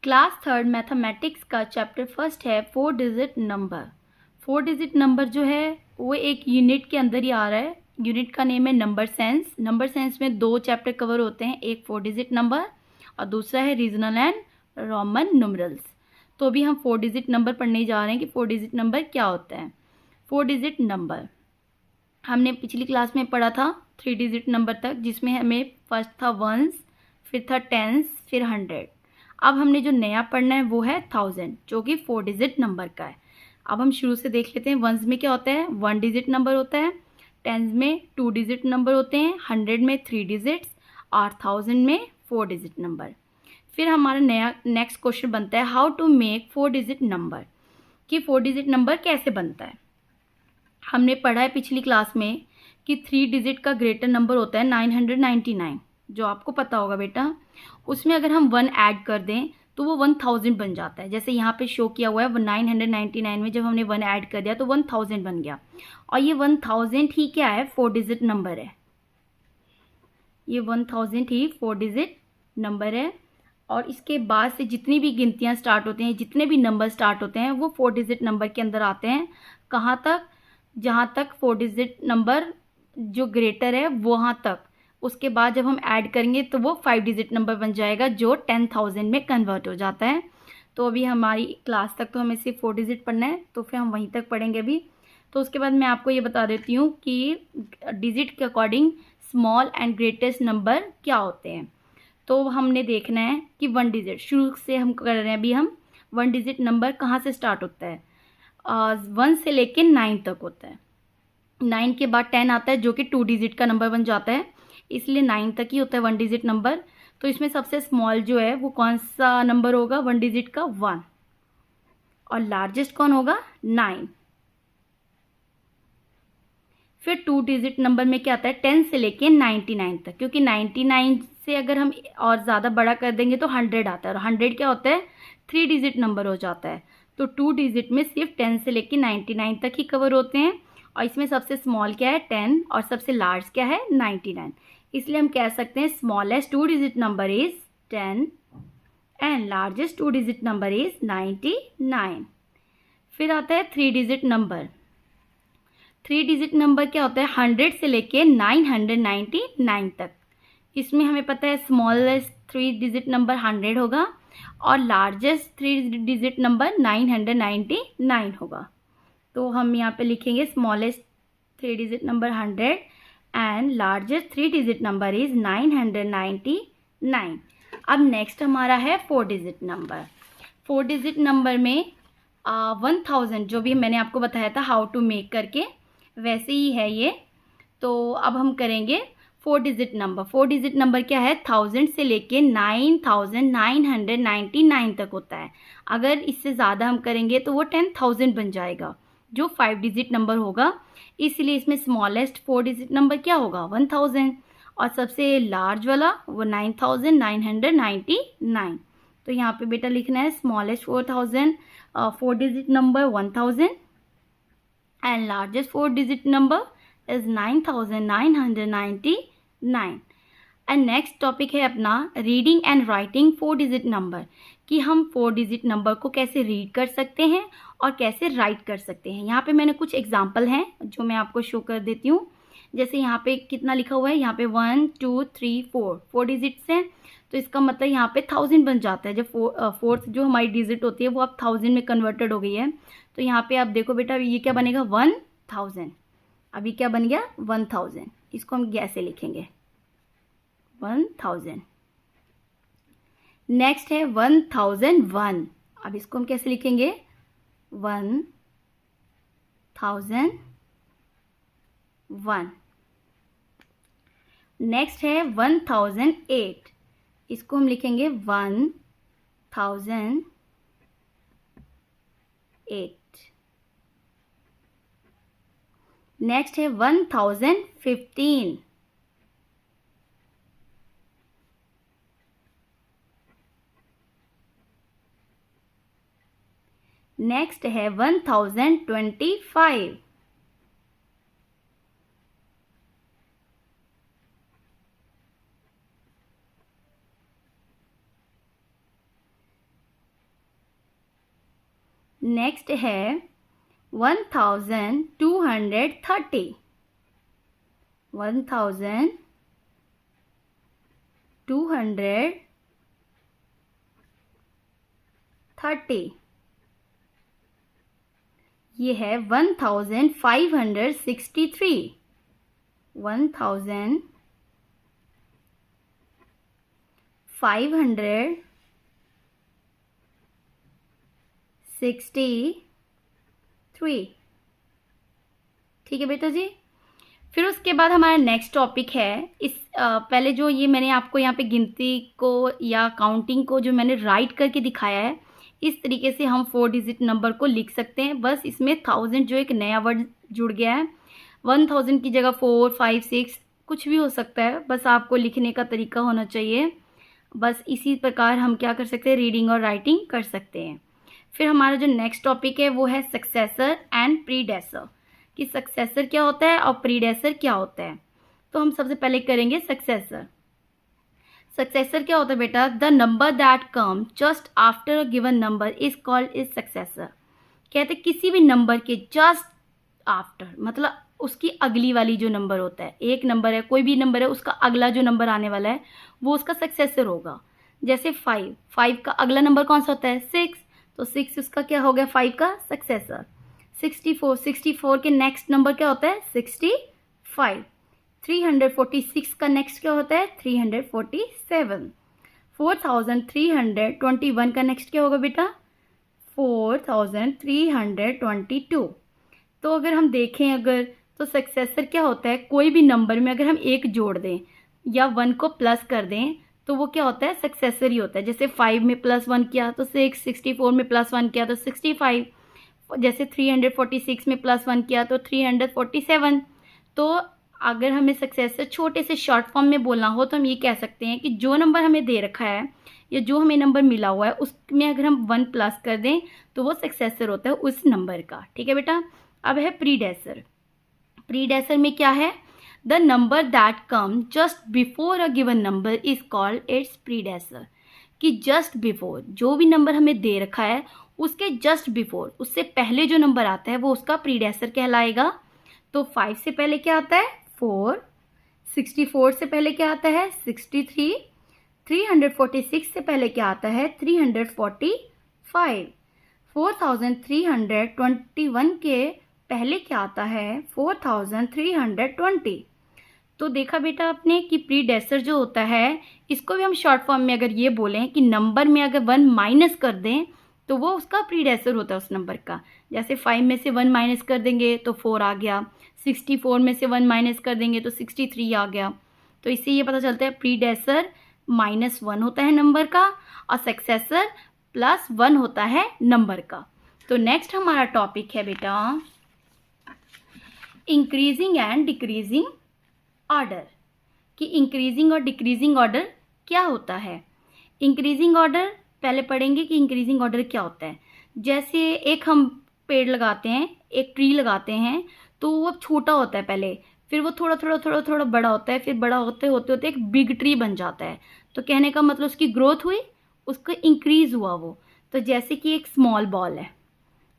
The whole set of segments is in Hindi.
क्लास थर्ड मैथमेटिक्स का चैप्टर फर्स्ट है 4 डिजिट नंबर। 4 डिजिट नंबर जो है वो एक यूनिट के अंदर ही आ रहा है। यूनिट का नेम है नंबर सेंस। नंबर सेंस में 2 चैप्टर कवर होते हैं, एक 4 डिजिट नंबर और दूसरा है रीजनल एंड रोमन न्यूमरल्स। तो अभी हम 4 डिजिट नंबर पढ़ने जा रहे हैं कि 4 डिजिट नंबर क्या होता है। 4 डिजिट नंबर हमने पिछली क्लास में पढ़ा था 3 डिजिट नंबर तक, जिसमें हमें फर्स्ट था वंस, फिर था टेंस, फिर 100। अब हमने जो नया पढ़ना है वो है 1000, जो कि 4 डिजिट नंबर का है। अब हम शुरू से देख लेते हैं। वंस में क्या होता है, 1 डिजिट नंबर होता है। टेंस में 2 डिजिट नंबर होते हैं। 100 में 3 डिजिट्स और 1000 में 4 डिजिट नंबर। फिर हमारा नया नेक्स्ट क्वेश्चन बनता है how to make 4 digit number, कि 4 डिजिट नंबर कैसे बनता है। हमने पढ़ा है पिछली क्लास में कि 3 डिजिट का ग्रेटर नंबर होता है 999, जो आपको पता होगा बेटा। उसमें अगर हम 1 ऐड कर दें तो वो 1000 बन जाता है। जैसे यहाँ पे शो किया हुआ है 999 में जब हमने 1 ऐड कर दिया तो 1000 बन गया। और ये 1000 ही क्या है, 4 डिजिट नंबर है। ये 1000 ही 4 डिजिट नंबर है। और इसके बाद से जितनी भी गिनतियाँ स्टार्ट होती हैं, जितने भी नंबर स्टार्ट होते हैं, वो 4 डिजिट नंबर के अंदर आते हैं। कहाँ तक, जहाँ तक 4 डिजिट नंबर जो ग्रेटर है वहाँ तक। उसके बाद जब हम ऐड करेंगे तो वो 5 डिजिट नंबर बन जाएगा, जो 10,000 में कन्वर्ट हो जाता है। तो अभी हमारी क्लास तक तो हमें सिर्फ 4 डिजिट पढ़ना है, तो फिर हम वहीं तक पढ़ेंगे अभी। तो उसके बाद मैं आपको ये बता देती हूँ कि डिजिट के according small and greatest number क्या होते हैं। तो हमने देखना है कि 1 डिजिट शुरू से हम कर रहे हैं। अभी हम 1 डिजिट नंबर कहाँ से स्टार्ट होता है, 1 से लेके 9 तक होता है। 9 के बाद 10 आता है, जो कि 2 डिजिट का नंबर बन जाता है, इसलिए 9 तक ही होता है 1 डिजिट नंबर। तो इसमें सबसे स्मॉल जो है वो कौन सा नंबर होगा 1 डिजिट का, 1। और लार्जेस्ट कौन होगा, 9। फिर 2 डिजिट नंबर में क्या आता है, 10 से लेके 99 तक, क्योंकि 99 से अगर हम और ज़्यादा बड़ा कर देंगे तो 100 आता है, और 100 क्या होता है, 3 डिजिट नंबर हो जाता है। तो 2 डिजिट में सिर्फ 10 से लेके 99 तक ही कवर होते हैं। और इसमें सबसे स्मॉल क्या है, 10, और सबसे लार्ज क्या है, 99। इसलिए हम कह सकते हैं smallest 2 digit number is 10 and largest 2 digit number is 99। फिर आता है 3 डिजिट नंबर। 3 डिजिट नंबर क्या होता है, 100 से लेके 999 तक। इसमें हमें पता है स्मॉलेस्ट 3 डिजिट नंबर 100 होगा और लार्जेस्ट 3 डिजिट नंबर 999 होगा। तो हम यहाँ पे लिखेंगे smallest 3 digit number 100 and largest 3 digit number is 999। अब नेक्स्ट हमारा है 4 डिजिट नंबर। 4 डिजिट नंबर में 1000, जो भी मैंने आपको बताया था हाउ टू मेक करके, वैसे ही है ये। तो अब हम करेंगे 4 डिजिट नंबर। 4 डिजिट नंबर क्या है, 1000 से लेके 9999 तक होता है। अगर इससे ज़्यादा हम करेंगे तो वो 10,000 बन जाएगा, जो 5 डिजिट नंबर होगा। इसलिए इसमें स्मॉलेस्ट 4 डिजिट नंबर क्या होगा, 1000, और सबसे लार्ज वाला वो 9999। तो यहाँ पे बेटा लिखना है smallest 4 digit number 1000 and largest 4 digit number is 9999। And next topic है अपना reading and writing 4 digit number, कि हम 4 डिजिट नंबर को कैसे रीड कर सकते हैं और कैसे राइट कर सकते हैं। यहाँ पे मैंने कुछ एग्जांपल हैं जो मैं आपको शो कर देती हूँ। जैसे यहाँ पे कितना लिखा हुआ है, यहाँ पे 1 2 3 4 डिजिट्स हैं, तो इसका मतलब यहाँ पे 1000 बन जाता है। जब फोर्थ जो हमारी डिजिट होती है वो अब 1000 में कन्वर्टेड हो गई है। तो यहाँ पे आप देखो बेटा, ये क्या बनेगा, 1000। अभी क्या बन गया, 1000। इसको हम ऐसे लिखेंगे 1000। नेक्स्ट है 1001। अब इसको हम कैसे लिखेंगे, 1001। नेक्स्ट है 1008। इसको हम लिखेंगे 1008। नेक्स्ट है 1015। नेक्स्ट है 1025। नेक्स्ट है 1230, 1230, ये है 1563, 1563। ठीक है बेटा जी। फिर उसके बाद हमारा नेक्स्ट टॉपिक है, इस पहले जो ये मैंने आपको यहाँ पे गिनती को या काउंटिंग को जो मैंने राइट करके दिखाया है, इस तरीके से हम 4 डिजिट नंबर को लिख सकते हैं। बस इसमें 1000 जो एक नया वर्ड जुड़ गया है, 1000 की जगह 4, 5, 6 कुछ भी हो सकता है, बस आपको लिखने का तरीका होना चाहिए। बस इसी प्रकार हम क्या कर सकते हैं, रीडिंग और राइटिंग कर सकते हैं। फिर हमारा जो नेक्स्ट टॉपिक है वो है सक्सेसर एंड प्रीडेसर, कि सक्सेसर क्या होता है और प्रीडेसर क्या होता है। तो हम सबसे पहले करेंगे सक्सेसर। सक्सेसर क्या होता है बेटा, the number that come just after a given number is called is successor. कहते हैं किसी भी नंबर के जस्ट आफ्टर, मतलब उसकी अगली वाली जो नंबर होता है, एक नंबर है, कोई भी नंबर है, उसका अगला जो नंबर आने वाला है वो उसका सक्सेसर होगा। जैसे 5 का अगला नंबर कौन सा होता है, 6, तो 6 उसका क्या हो गया, 5 का सक्सेसर। 64 के नेक्स्ट नंबर क्या होता है, 65। 346 का नेक्स्ट क्या होता है, 347। 4321 का नेक्स्ट क्या होगा बेटा, 4322। तो अगर हम देखें अगर, तो सक्सेसर क्या होता है, कोई भी नंबर में अगर हम 1 जोड़ दें या 1 को प्लस कर दें तो वो क्या होता है, सक्सेसर ही होता है। जैसे 5 में +1 किया तो 6, 64 में +1 किया तो 65, जैसे 346 में +1 किया तो 347। तो अगर हमें सक्सेसर छोटे से शॉर्ट फॉर्म में बोलना हो तो हम ये कह सकते हैं कि जो नंबर हमें दे रखा है या जो हमें नंबर मिला हुआ है उसमें अगर हम 1 प्लस कर दें तो वो सक्सेसर होता है उस नंबर का। ठीक है बेटा। अब है प्रीडेसर। प्रीडेसर में क्या है, the number that come just before a given number is called it's predecessor, कि जस्ट बिफोर जो भी नंबर हमें दे रखा है उसके जस्ट बिफोर, उससे पहले जो नंबर आता है वो उसका प्रीडेसर कहलाएगा। तो 5 से पहले क्या आता है, 4। 64 से पहले क्या आता है, 63। 346 से पहले क्या आता है, 345। 4321 के पहले क्या आता है, 4320। तो देखा बेटा आपने कि प्रीडेसर जो होता है इसको भी हम शॉर्ट फॉर्म में अगर ये बोलें कि नंबर में अगर 1 माइनस कर दें तो वो उसका प्रीडेसर होता है उस नंबर का। जैसे 5 में से 1 माइनस कर देंगे तो 4 आ गया, 64 में से 1 माइनस कर देंगे तो 63 आ गया। तो इससे ये पता चलता है प्रीडेसर -1 होता है नंबर का और सक्सेसर +1 होता है नंबर का। तो नेक्स्ट हमारा टॉपिक है बेटा इंक्रीजिंग एंड डिक्रीजिंग ऑर्डर, कि इंक्रीजिंग और डिक्रीजिंग ऑर्डर क्या होता है। इंक्रीजिंग ऑर्डर पहले पढ़ेंगे कि इंक्रीजिंग ऑर्डर क्या होता है। जैसे एक हम पेड़ लगाते हैं, एक ट्री लगाते हैं, तो वो छोटा होता है पहले, फिर वो थोड़ा थोड़ा बड़ा होता है, फिर बड़ा होते होते होते एक बिग ट्री बन जाता है। तो कहने का मतलब उसकी ग्रोथ हुई, उसका इंक्रीज हुआ वो। तो जैसे कि एक स्मॉल बॉल है,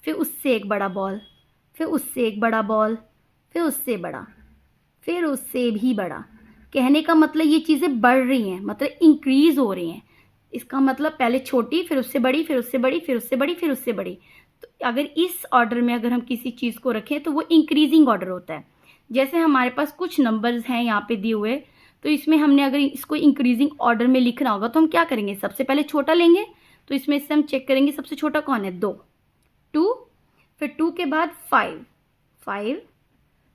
फिर उससे एक बड़ा बॉल, फिर उससे एक बड़ा बॉल, फिर उससे बड़ा, फिर उससे भी बड़ा। कहने का मतलब ये चीज़ें बढ़ रही हैं, मतलब इंक्रीज हो रही हैं। इसका मतलब पहले छोटी, फिर उससे बड़ी, फिर उससे बड़ी, फिर उससे बड़ी, फिर उससे बड़ी। तो अगर इस ऑर्डर में अगर हम किसी चीज़ को रखें तो वो इंक्रीजिंग ऑर्डर होता है। जैसे हमारे पास कुछ नंबर्स हैं यहाँ पे दिए हुए, तो इसमें हमने अगर इसको इंक्रीजिंग ऑर्डर में लिखना होगा तो हम क्या करेंगे, सबसे पहले छोटा लेंगे। तो इसमें से हम चेक करेंगे सबसे छोटा कौन है, 2, फिर 2 के बाद 5,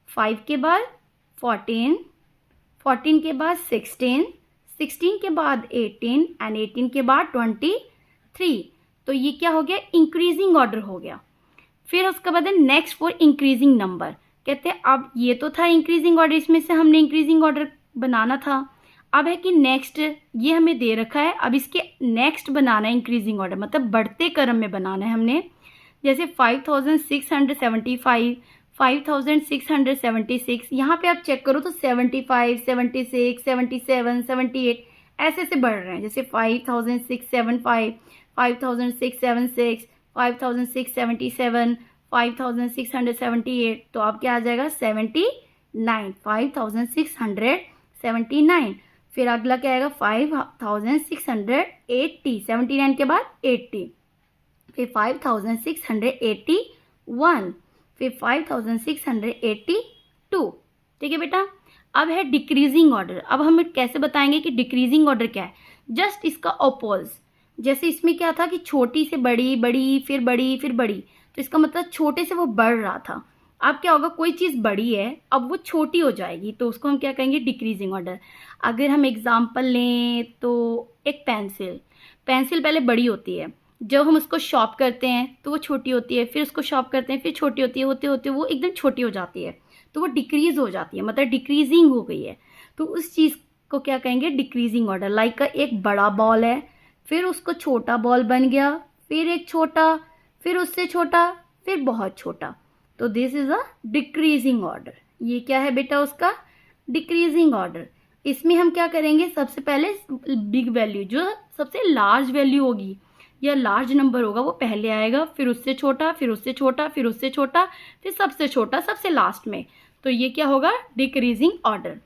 5 के बाद 14, 14 के बाद 16, 16 के बाद 18 एंड 18 के बाद 23। तो ये क्या हो गया, इंक्रीजिंग ऑर्डर हो गया। फिर उसके बाद नेक्स्ट फॉर इंक्रीजिंग नंबर, कहते हैं अब ये तो था इंक्रीजिंग ऑर्डर, इसमें से हमने इंक्रीजिंग ऑर्डर बनाना था। अब है कि नेक्स्ट ये हमें दे रखा है, अब इसके नेक्स्ट बनाना है इंक्रीजिंग ऑर्डर, मतलब बढ़ते क्रम में बनाना है हमने। जैसे 5675, 5676, यहाँ पे आप चेक करो तो 75, 76, 77, 78 ऐसे से बढ़ रहे हैं। जैसे 5675, 5676, 5677, 5678, तो अब क्या आ जाएगा 79, 5679। फिर अगला क्या आएगा 5680, 79 के बाद 80, फिर 5681, फिर 5682। ठीक है बेटा। अब है डिक्रीजिंग ऑर्डर। अब हम कैसे बताएंगे कि डिक्रीजिंग ऑर्डर क्या है, जस्ट इसका अपोज। जैसे इसमें क्या था कि छोटी से बड़ी, बड़ी फिर बड़ी फिर बड़ी, तो इसका मतलब छोटे से वो बढ़ रहा था। अब क्या होगा, कोई चीज़ बड़ी है अब वो छोटी हो जाएगी, तो उसको हम क्या कहेंगे डिक्रीजिंग ऑर्डर। अगर हम एग्जाम्पल लें तो एक पेंसिल, पेंसिल पहले बड़ी होती है, जब हम उसको शॉर्प करते हैं तो वो छोटी होती है, फिर उसको शॉर्प करते हैं फिर छोटी होती है, होते होते वो एकदम छोटी हो जाती है, तो वो डिक्रीज हो जाती है, मतलब डिक्रीजिंग हो गई है। तो उस चीज़ को क्या कहेंगे डिक्रीजिंग ऑर्डर। लाइक एक बड़ा बॉल है, फिर उसको छोटा बॉल बन गया, फिर एक छोटा, फिर उससे छोटा, फिर बहुत छोटा, तो this is a decreasing order. ये क्या है बेटा उसका डिक्रीजिंग ऑर्डर। इसमें हम क्या करेंगे, सबसे पहले बिग वैल्यू, जो सबसे लार्ज वैल्यू होगी या लार्ज नंबर होगा वो पहले आएगा, फिर उससे छोटा, फिर उससे छोटा, फिर उससे छोटा, फिर सबसे छोटा, सबसे लास्ट में। तो ये क्या होगा डिक्रीजिंग ऑर्डर।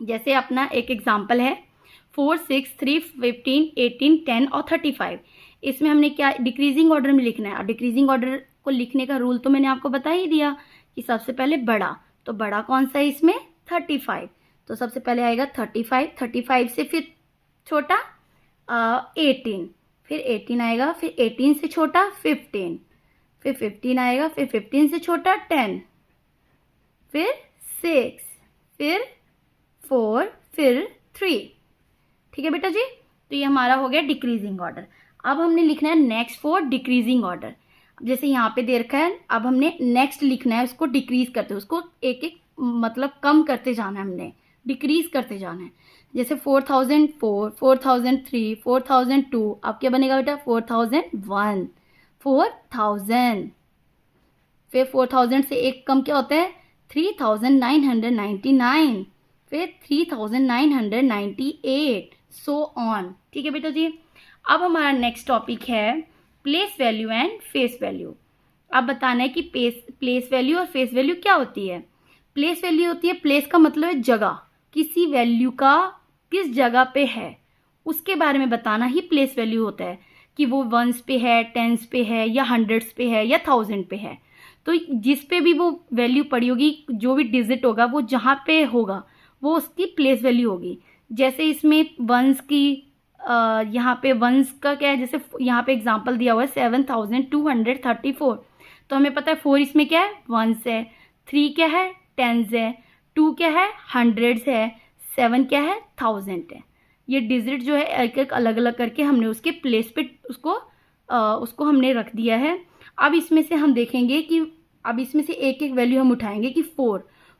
जैसे अपना एक एग्जाम्पल है 4, 6, 3, 15, 18, 10 और 35। इसमें हमने क्या डिक्रीजिंग ऑर्डर में लिखना है, और डिक्रीजिंग ऑर्डर को लिखने का रूल तो मैंने आपको बता ही दिया कि सबसे पहले बड़ा, तो बड़ा कौन सा है इसमें 35, तो सबसे पहले आएगा 35, 35 से फिर छोटा 18, फिर 18 आएगा, फिर 18 से छोटा 15, फिर 15 आएगा, फिर 15 से छोटा 10, फिर 6, फिर 4, फिर 3। ठीक है बेटा जी। तो ये हमारा हो गया डिक्रीजिंग ऑर्डर। अब हमने लिखना है नेक्स्ट फॉर डिक्रीजिंग ऑर्डर। जैसे यहाँ पे दे रखा है, अब हमने नेक्स्ट लिखना है, उसको डिक्रीज करते हैं, उसको एक एक मतलब कम करते जाना है, हमने डिक्रीज करते जाना है। जैसे 4004, 4003, 4002, अब क्या बनेगा बेटा 4001, 4000, फिर 4000 से एक कम क्या होता है 3999, फिर 3998, सो ऑन। ठीक है बेटा जी। अब हमारा नेक्स्ट टॉपिक है place value and face value. अब बताना है कि प्लेस वैल्यू और फेस वैल्यू क्या होती है। प्लेस वैल्यू होती है, प्लेस का मतलब है जगह, किसी वैल्यू का किस जगह पे है उसके बारे में बताना ही प्लेस वैल्यू होता है, कि वो वंस पे है, टेंस पे है, या हंड्रेड्स पे है, या थाउजेंड पे है। तो जिस पे भी वो वैल्यू पड़ी होगी, जो भी डिजिट होगा वो जहाँ पे होगा वो उसकी प्लेस वैल्यू होगी। जैसे इसमें वंस की यहाँ पे वंस का क्या है, जैसे यहाँ पे एग्जांपल दिया हुआ है 7234, तो हमें पता है 4 इसमें क्या है वंस है, 3 क्या है टेंस है, 2 क्या है हंड्रेड्स है, 7 क्या है थाउजेंड है। ये डिजिट जो है एक एक अलग अलग करके हमने उसके प्लेस पे उसको हमने रख दिया है। अब इसमें से हम देखेंगे कि अब इसमें से एक एक वैल्यू हम उठाएंगे कि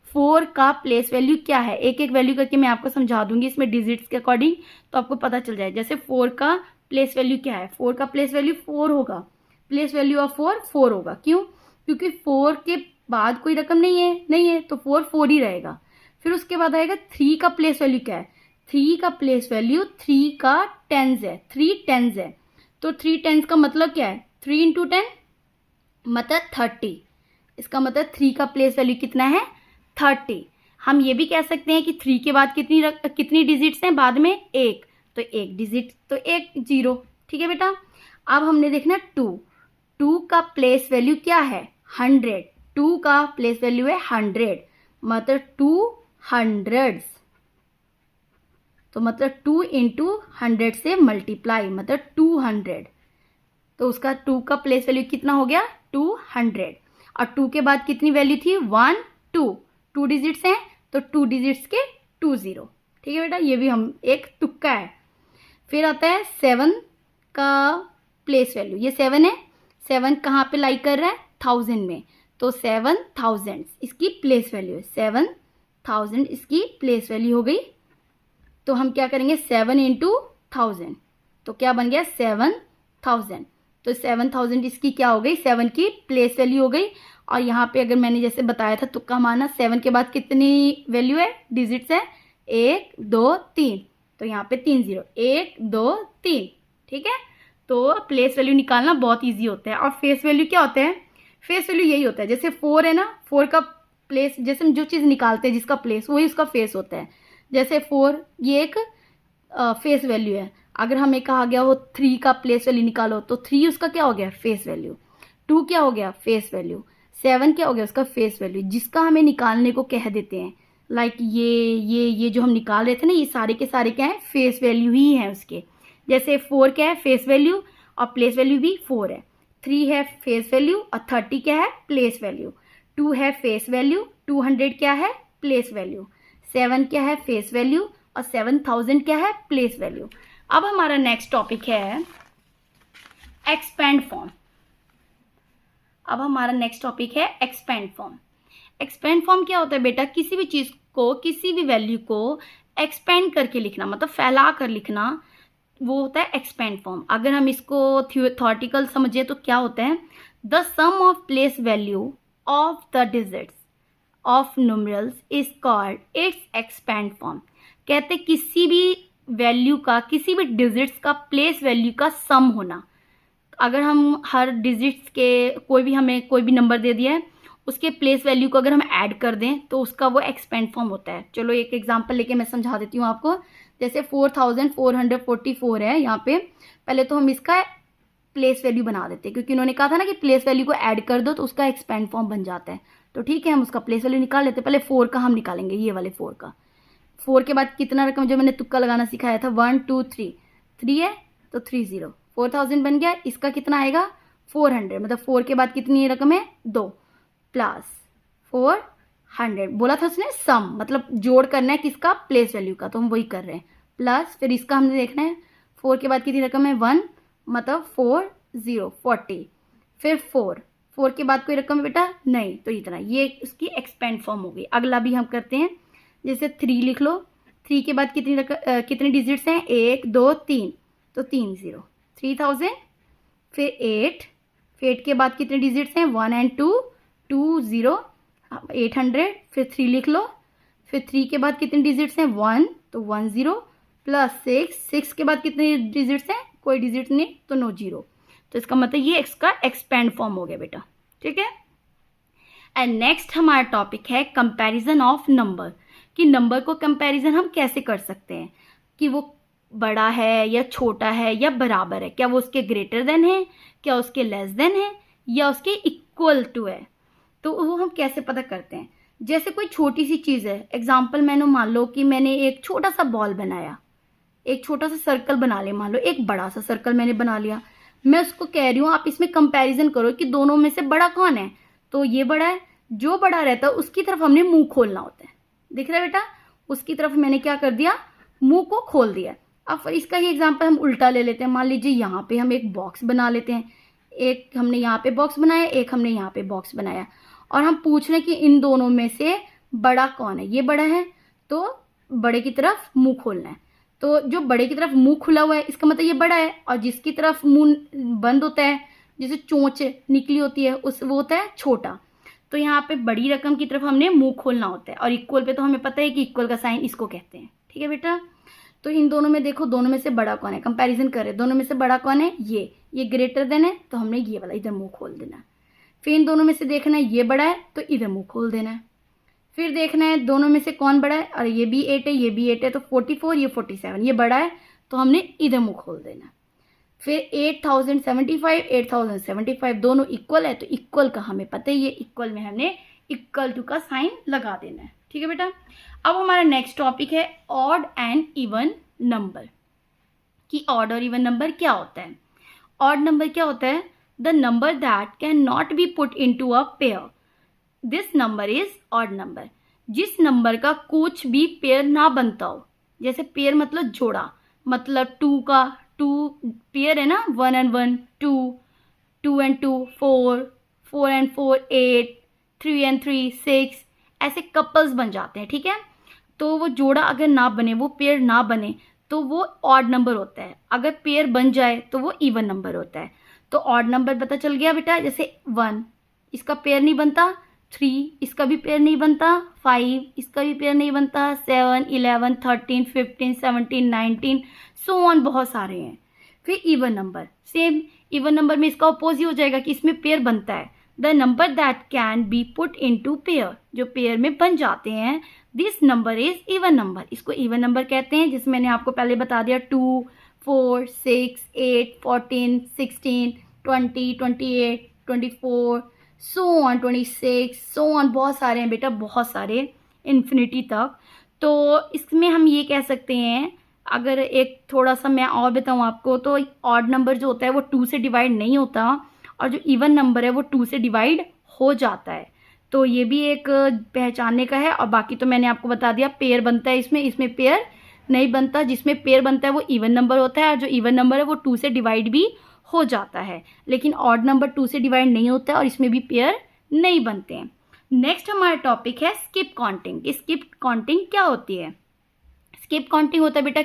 4 का प्लेस वैल्यू क्या है। एक एक वैल्यू करके मैं आपको समझा दूंगी इसमें डिजिट्स के अकॉर्डिंग, तो आपको पता चल जाए। जैसे 4 का प्लेस वैल्यू क्या है, 4 का प्लेस वैल्यू 4 होगा, प्लेस वैल्यू ऑफ 4 होगा। क्यों? क्योंकि 4 के बाद कोई रकम नहीं है तो 4 ही रहेगा। फिर उसके बाद आएगा 3 का प्लेस वैल्यू क्या है, 3 का प्लेस वैल्यू 3 का टेंस है, 3 टेंस है, तो 3 टेंस का मतलब क्या है 3 इंटू 10 मतलब 30। इसका मतलब 3 का प्लेस वैल्यू कितना है 30। हम ये भी कह सकते हैं कि 3 के बाद कितनी डिजिट्स हैं बाद में एक, तो एक डिजिट तो एक 0। ठीक है बेटा। अब हमने देखना 2 का प्लेस वैल्यू क्या है 100, 2 का प्लेस वैल्यू है 100, मतलब 2 हंड्रेड्स, तो मतलब 2 इंटू 100 से मल्टीप्लाई मतलब 200, तो उसका 2 का प्लेस वैल्यू कितना हो गया 200। और 2 के बाद कितनी वैल्यू थी 1 2 डिजिट्स हैं तो 2 डिजिट्स के 20। ठीक है बेटा, ये भी हम एक तुक्का है। फिर आता है 7 का प्लेस वैल्यू, ये 7 है, 7 कहाँ पे लाई कर रहा है 1000 में, तो 7000 इसकी प्लेस वैल्यू है, 7000 इसकी प्लेस वैल्यू हो गई। तो हम क्या करेंगे 7 इंटू 1000, तो क्या बन गया 7000, तो 7000 इसकी क्या हो गई 7 की प्लेस वैल्यू हो गई। और यहाँ पे अगर मैंने जैसे बताया था तुक्का मारना, 7 के बाद कितनी वैल्यू है डिजिट्स है 1 2 3, तो यहाँ पे 3 0 1 2 3। ठीक है, तो प्लेस वैल्यू निकालना बहुत ईजी होता है। और फेस वैल्यू क्या होता है? फेस वैल्यू यही होता है, जैसे 4 है ना, 4 का प्लेस, जैसे हम जो चीज़ निकालते हैं जिसका प्लेस, वही उसका फेस होता है। जैसे 4 ये एक फेस वैल्यू है। अगर हमें कहा गया हो 3 का प्लेस वैल्यू निकालो, तो 3 उसका क्या हो गया? Face value. 2 क्या हो गया? Face value. 7 क्या हो गया? उसका फेस वैल्यू, जिसका हमें निकालने को कह देते हैं। लाइक ये जो हम निकाल रहे थे ना, ये सारे के सारे क्या है? फेस वैल्यू ही है उसके। जैसे 4 क्या है? फेस वैल्यू, और प्लेस वैल्यू भी 4 है। 3 है फेस वैल्यू, और 30 क्या है? Place value. 2 है फेस वैल्यू, 200 क्या है? Place value. 7 क्या है? फेस वैल्यू, और 7000 क्या है? Place value. अब हमारा नेक्स्ट टॉपिक है एक्सपेंड फॉर्म। अब हमारा नेक्स्ट टॉपिक है एक्सपेंड फॉर्म। एक्सपेंड फॉर्म क्या होता है बेटा? किसी भी चीज को, किसी भी वैल्यू को एक्सपेंड करके लिखना, मतलब फैला कर लिखना, वो होता है एक्सपेंड फॉर्म। अगर हम इसको थ्योरेटिकल समझे तो क्या होता है? The sum of place value of the digits of numerals is called its expand form. कहते किसी भी वैल्यू का, किसी भी डिजिट्स का प्लेस वैल्यू का सम होना। अगर हम हर डिजिट्स के हमें कोई भी नंबर दे दिया है, उसके प्लेस वैल्यू को अगर हम ऐड कर दें तो उसका वो एक्सपेंड फॉर्म होता है। चलो एक एग्जांपल लेके मैं समझा देती हूँ आपको। जैसे 4444 है यहाँ पे, पहले तो हम इसका प्लेस वैल्यू बना देते हैं, क्योंकि उन्होंने कहा था ना कि प्लेस वैल्यू को ऐड कर दो तो उसका एक्सपेंड फॉर्म बन जाता है। तो ठीक है, हम उसका प्लेस वैल्यू निकाल लेते हैं। पहले 4 का हम निकालेंगे, ये वाले 4 का। 4 के बाद कितना रकम, जो मैंने तुक्का लगाना सिखाया था, 1 2 3, 3 है तो 30, 4000 बन गया। इसका कितना आएगा? 400, मतलब 4 के बाद कितनी रकम है? 2 प्लस 400। बोला था उसने सम, मतलब जोड़ करना है किसका? प्लेस वैल्यू का, तो हम वही कर रहे हैं। प्लस फिर इसका हमने देखना है, 4 के बाद कितनी रकम है? 1, मतलब 40। फिर 4 के बाद कोई रकम है बेटा? नहीं, तो इतना। ये उसकी एक्सपेंड फॉर्म हो गई। अगला भी हम करते हैं, जैसे 3 लिख लो। 3 के बाद कितनी डिजिट्स हैं? 1 2 3, तो 3 0, 3000। फिर 8 के बाद कितने डिजिट्स हैं? 1 एंड 2, 2 0, 800। फिर 3 लिख लो। फिर 3 के बाद कितने डिजिट्स हैं? 1, तो 1 0, प्लस 6 के बाद कितने डिजिट्स हैं? कोई डिजिट नहीं, तो नो 0। तो इसका मतलब ये इसका एक्सपेंड फॉर्म हो गया बेटा, ठीक है। एंड नेक्स्ट हमारा टॉपिक है कंपैरिजन ऑफ नंबर, कि नंबर को कंपैरिजन हम कैसे कर सकते हैं, कि वो बड़ा है या छोटा है या बराबर है, क्या वो उसके ग्रेटर देन है, क्या उसके लेस देन है, या उसके इक्वल टू है। तो वो हम कैसे पता करते हैं? जैसे कोई छोटी सी चीज़ है, एग्जाम्पल मैंने मान लो कि मैंने एक छोटा सा बॉल बनाया, एक छोटा सा सर्कल बना लिया, मान लो एक बड़ा सा सर्कल मैंने बना लिया। मैं उसको कह रही हूँ आप इसमें कंपैरिजन करो कि दोनों में से बड़ा कौन है, तो ये बड़ा है। जो बड़ा रहता है उसकी तरफ हमने मुंह खोलना होता है। दिख रहा है बेटा? उसकी तरफ मैंने क्या कर दिया? मुंह को खोल दिया। अब इसका ही एग्जाम्पल हम उल्टा ले लेते हैं। मान लीजिए यहाँ पे हम एक बॉक्स बना लेते हैं, एक हमने यहाँ पे बॉक्स बनाया, एक हमने यहाँ पे बॉक्स बनाया, और हम पूछ रहे हैं कि इन दोनों में से बड़ा कौन है। ये बड़ा है तो बड़े की तरफ मुंह खोलना है। तो जो बड़े की तरफ मुंह खुला हुआ है इसका मतलब ये बड़ा है, और जिसकी तरफ मुंह बंद होता है, जैसे चोंच निकली होती है, उस वो होता है छोटा। तो यहाँ पे बड़ी रकम की तरफ हमने मुंह खोलना होता है। और इक्वल पे तो हमें पता है कि इक्वल का साइन इसको कहते हैं, ठीक है बेटा। तो इन दोनों में देखो, दोनों में से बड़ा कौन है, कंपैरिजन करें, दोनों में से बड़ा कौन है? ये ग्रेटर देन है, तो हमने ये वाला इधर मुंह खोल देना है। फिर इन दोनों में से देखना है ये बड़ा है, तो इधर मुंह खोल देना है। फिर देखना है दोनों में से कौन बड़ा है, और ये भी 8 है, ये भी 8 है, तो 44, ये 47, ये बड़ा है, तो हमने इधर मुंह खोल देना है। फिर 8075 दोनों इक्वल है, तो इक्वल का हमें पता ही है, इक्वल में हमने इक्वल टू का साइन लगा देना है, ठीक है बेटा। अब हमारा नेक्स्ट टॉपिक है ऑड एंड इवन नंबर, कि ऑड और इवन नंबर क्या होता है। ऑड नंबर क्या होता है? The number that can not be put into a pair, this number is odd number. जिस नंबर का कुछ भी पेयर ना बनता हो, जैसे पेयर मतलब जोड़ा, मतलब 2 का 2 पेयर है ना, 1 and 1 2, 2 and 2 4, 4 and 4 8, 3 and 3 6, ऐसे कपल्स बन जाते हैं, ठीक है। तो वो जोड़ा अगर ना बने, वो पेयर ना बने, तो वो ऑड नंबर होता है। अगर पेयर बन जाए तो वो इवन नंबर होता है। तो ऑड नंबर पता चल गया बेटा, जैसे 1 इसका पेयर नहीं बनता, 3 इसका भी पेयर नहीं बनता, 5 इसका भी पेयर नहीं बनता, 7 11 13 15 17 19 सो ऑन, बहुत सारे हैं। फिर even number, same even number में इसका अपोज ही हो जाएगा कि इसमें पेयर बनता है। The number that can be put into pair, जो पेयर में बन जाते हैं, this number is even number, इसको इवन नंबर कहते हैं। जिसमें मैंने आपको पहले बता दिया 2, 4, 6, 8, 14, 16, 20, 28, 24, सो ऑन 26, सो ऑन, बहुत सारे हैं बेटा, बहुत सारे, इन्फिनिटी तक। तो इसमें हम ये कह सकते हैं, अगर एक थोड़ा सा मैं और बताऊँ आपको, तो ऑड नंबर जो होता है वो 2 से डिवाइड नहीं होता, और जो इवन नंबर है वो 2 से डिवाइड हो जाता है। तो ये भी एक पहचानने का है। और बाकी तो मैंने आपको बता दिया, पेयर बनता है इसमें पेयर नहीं बनता। जिसमें पेयर बनता है वो इवन नंबर होता है, और जो इवन नंबर है वो 2 से डिवाइड भी हो जाता है। लेकिन ऑड नंबर 2 से डिवाइड नहीं होता है और इसमें भी पेयर नहीं बनते हैं। नेक्स्ट हमारा टॉपिक है स्किप काउंटिंग। स्किप काउंटिंग क्या होती है? स्किप काउंटिंग होता है बेटा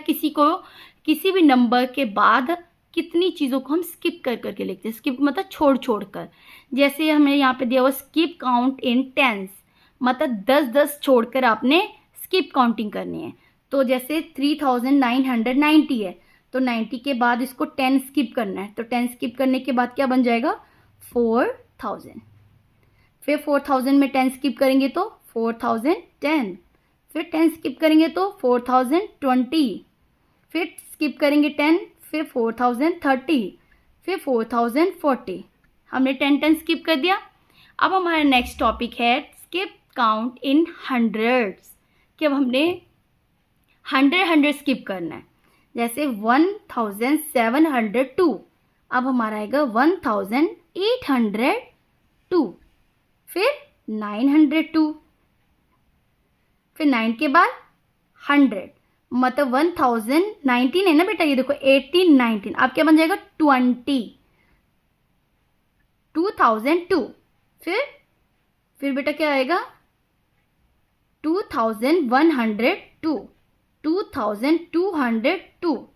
किसी भी नंबर के बाद कितनी चीज़ों को हम स्किप कर करके लिखते हैं। स्किप मतलब छोड़ छोड़ कर। जैसे हमें यहाँ पे दिया हुआ स्किप काउंट इन टेंस, मतलब 10-10 छोड़कर आपने स्किप काउंटिंग करनी है। तो जैसे 3990 है, तो 90 के बाद इसको 10 स्किप करना है। तो 10 स्किप करने के बाद क्या बन जाएगा? 4000। फिर 4000 में 10 स्किप करेंगे तो 4010। फिर 10 स्किप करेंगे तो 4020। फिर स्किप करेंगे 10, फिर 4030, फिर 4040। हमने 10 स्किप कर दिया। अब हमारा नेक्स्ट टॉपिक है स्किप काउंट इन हंड्रेड्स, कि अब हमने 100 स्किप करना है। जैसे 1702, अब हमारा आएगा 1802। फिर 902, फिर 9 के बाद 100, मतलब 1019 है ना बेटा, ये देखो 18, 19, अब क्या बन जाएगा? 2002। फिर बेटा क्या आएगा? 2102, 2202,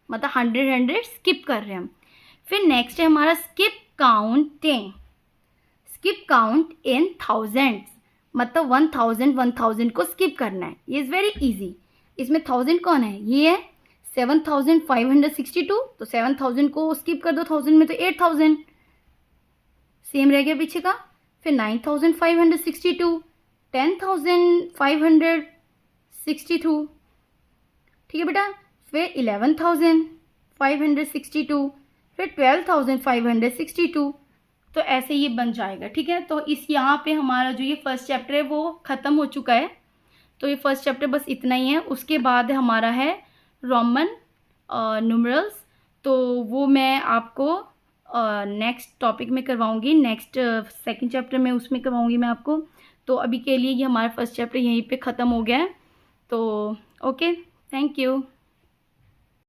मतलब 100 स्किप कर रहे हैं हम। फिर नेक्स्ट है हमारा skip counting. Skip count in thousands, मतलब 1000 को स्किप करना है। ये इज़ वेरी इजी। इसमें 1000 कौन है? ये है 7562, तो 7000 को स्किप कर दो 1000 में, तो 8000 सेम रह गया पीछे का। फिर 9562, 10562, ठीक है बेटा। फिर 11562, फिर 12562। तो ऐसे ये बन जाएगा, ठीक है। तो इस यहाँ पे हमारा जो ये फर्स्ट चैप्टर है वो ख़त्म हो चुका है। तो ये फर्स्ट चैप्टर बस इतना ही है। उसके बाद हमारा है रोमन न्यूमरल्स, तो वो मैं आपको नेक्स्ट टॉपिक में करवाऊंगी, नेक्स्ट सेकंड चैप्टर में उसमें करवाऊंगी मैं आपको। तो अभी के लिए ये हमारा फर्स्ट चैप्टर यहीं पे ख़त्म हो गया है। तो ओके, थैंक यू।